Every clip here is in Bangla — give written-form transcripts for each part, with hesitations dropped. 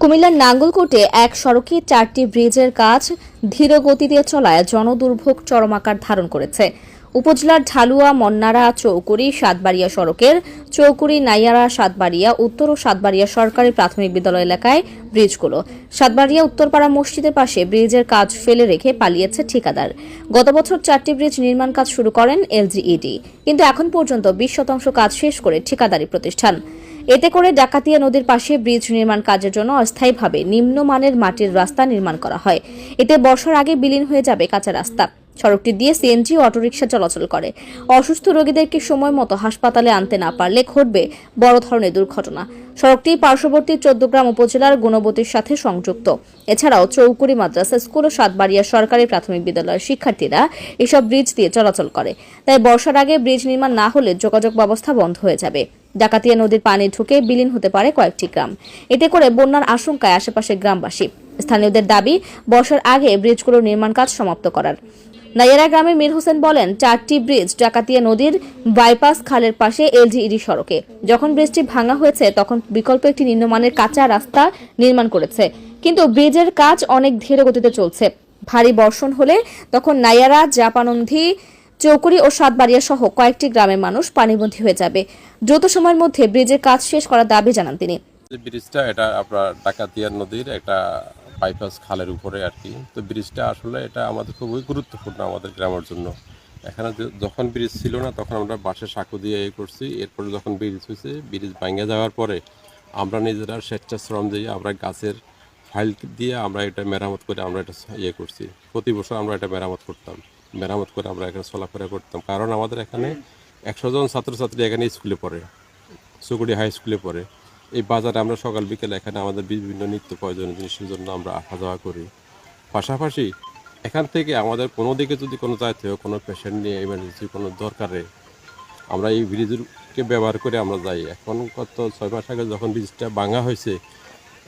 কুমিল্লার নাঙ্গলকোটে এক সড়কে 4টি ব্রিজের কাজ ধীর গতিতে চলায় জনদুর্ভোগ চরম আকার ধারণ করেছে। উপজেলার ঢালুয়া মন্নারা চৌকুড়ি সাতবাড়িয়া সড়কের চৌকুড়ি নাইয়ারা সাতবাড়িয়া উত্তর ও সাতবাড়িয়া সরকারি প্রাথমিক বিদ্যালয় এলাকায় ব্রিজগুলো। সাতবাড়িয়া উত্তরপাড়া মসজিদের পাশে ব্রিজের কাজ ফেলে রেখে পালিয়েছে ঠিকাদার। গত বছর 4টি ব্রিজ নির্মাণ কাজ শুরু করেন এলজিইডি, কিন্তু এখন পর্যন্ত 20% কাজ শেষ করে ঠিকাদারি প্রতিষ্ঠান। এতে করে ডাকাতিয়া নদীর পাশে ব্রিজ নির্মাণ কাজের জন্য অস্থায়ীভাবে নিম্নমানের মাটির রাস্তা নির্মাণ করা হয়। এতে বর্ষার আগে বিলীন হয়ে যাবে কাঁচা রাস্তা। সড়কটি দিয়ে সিএনজি ও অটোরিকশা চলাচল করে। অসুস্থ রোগীদেরকে সময় মতো হাসপাতালে আনতে না পারলে ঘটবে বড় ধরনের দুর্ঘটনা। সড়কটি পার্শ্ববর্তী 14 গ্রাম উপজেলার গুণবতীর সাথে সংযুক্ত। এছাড়াও চৌকুড়ি মাদ্রাসা স্কুল ও সাতবাড়িয়া সরকারি প্রাথমিক বিদ্যালয়ের শিক্ষার্থীরা এসব ব্রিজ দিয়ে চলাচল করে। তাই বর্ষার আগে ব্রিজ নির্মাণ না হলে যোগাযোগ ব্যবস্থা বন্ধ হয়ে যাবে। ডাকাতিয়া নদীর পানি ঢুকে বিলীন হতে পারে কয়েকটি গ্রাম। এতে করে বন্যার আশঙ্কায় আশেপাশের গ্রামবাসী। স্থানীয়দের দাবি, বর্ষার আগে ব্রিজগুলোর নির্মাণ কাজ সমাপ্ত করার। নাইয়ারা গ্রামের মীর হোসেন বলেন, 4টি ব্রিজ ডাকাতিয়া নদীর বাইপাস খালের পাশে এলজিইডি সড়কে। যখন ব্রিজটি ভাঙা হয়েছে তখন বিকল্প একটি নিম্নমানের কাঁচা রাস্তা নির্মাণ করেছে, কিন্তু ব্রিজের কাজ অনেক ধীর গতিতে চলছে। ভারী বর্ষণ হলে তখন নাইয়ারা জাপানন্ধি চৌকুড়ি ও সাতবাড়িয়া সহ কয়েকটি গ্রামের মানুষ পানিবন্দী হয়ে যাবে। দ্রুত সময়ের মধ্যে ব্রিজের কাজ শেষ করার দাবি জানান তিনি। ব্রিজটা এটা আপনার ডাকাতিয়া নদীর একটা বাইপাস খালের উপরে আর কি। তো ব্রিজটা আসলে এটা আমাদের খুবই গুরুত্বপূর্ণ আমাদের গ্রামের জন্য। এখানে যখন ব্রিজ ছিল না তখন আমরা বাঁশের সাঁকো দিয়ে করছি। এরপরে যখন ব্রিজ হয়েছে, ব্রিজ ভাঙে যাওয়ার পরে আমরা নিজেরা স্বেচ্ছাশ্রম দিয়ে আমরা গাছের ফাইল দিয়ে আমরা এটা মেরামত করে আমরা এটা করছি। প্রতি বছর আমরা এটা মেরামত করতাম, মেরামত করে আমরা এখানে চলাফেরা করতাম। কারণ আমাদের এখানে 100 জন ছাত্রছাত্রী এখানে স্কুলে পড়ে, চৌকুড়ি হাই স্কুলে পড়ে। এই বাজারে আমরা সকাল বিকেল এখানে আমাদের বিভিন্ন নিত্য প্রয়োজনীয় জিনিসের জন্য আমরা আসা যাওয়া করি। পাশাপাশি এখান থেকে আমাদের কোনো দিকে যদি কোনো যাইতে হয়, কোনো পেশেন্ট নিয়ে ইমার্জেন্সি কোনো দরকারে আমরা এই ব্রিজকে ব্যবহার করে আমরা যাই। এখন গত 6 মাস আগে যখন ব্রিজটা ভাঙা হয়েছে,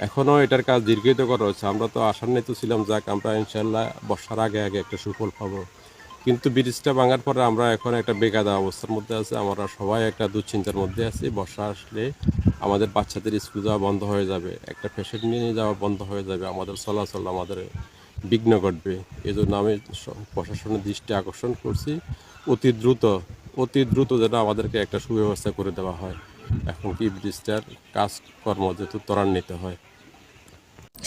এখনও এটার কাজ দীর্ঘায়িত করা হচ্ছে। আমরা তো আশান্বিত ছিলাম, যাক আমরা ইনশাল্লাহ বর্ষার আগে আগে একটা সুফল পাবো। কিন্তু ব্রিজটা ভাঙার পরে আমরা এখন একটা বেকায়দা অবস্থার মধ্যে আছি। আমরা সবাই একটা দুশ্চিন্তার মধ্যে আছি। বর্ষা আসলে আমাদের বাচ্চাদের স্কুল যাওয়া বন্ধ হয়ে যাবে, একটা পেশেন্ট নিয়ে যাওয়া বন্ধ হয়ে যাবে, আমাদের চলাচল আমাদের বিঘ্ন ঘটবে। এই জন্য আমি প্রশাসনের দৃষ্টি আকর্ষণ করছি, অতি দ্রুত যেন আমাদেরকে একটা সুব্যবস্থা করে দেওয়া হয়। এখন কি ব্রিজটার কাজকর্ম যেহেতু ত্বরান্বিত হয়।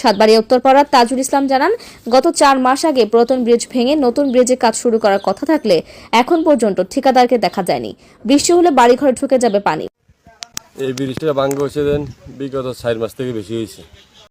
সাতবাড়িয়া উত্তরপাড়ার তাজুল ইসলাম জানান, গত 4 মাস আগে পুরাতন ব্রিজ ভেঙে নতুন ব্রিজের কাজ শুরু করার কথা থাকলে এখন পর্যন্ত ঠিকাদারকে দেখা যায়নি। বৃষ্টি হলে বাড়িঘরে ঢুকে যাবে পানি। এই ব্রিজটা ভাঙা হয়েছে বিগত 4 মাস থেকে বেশি হয়েছে।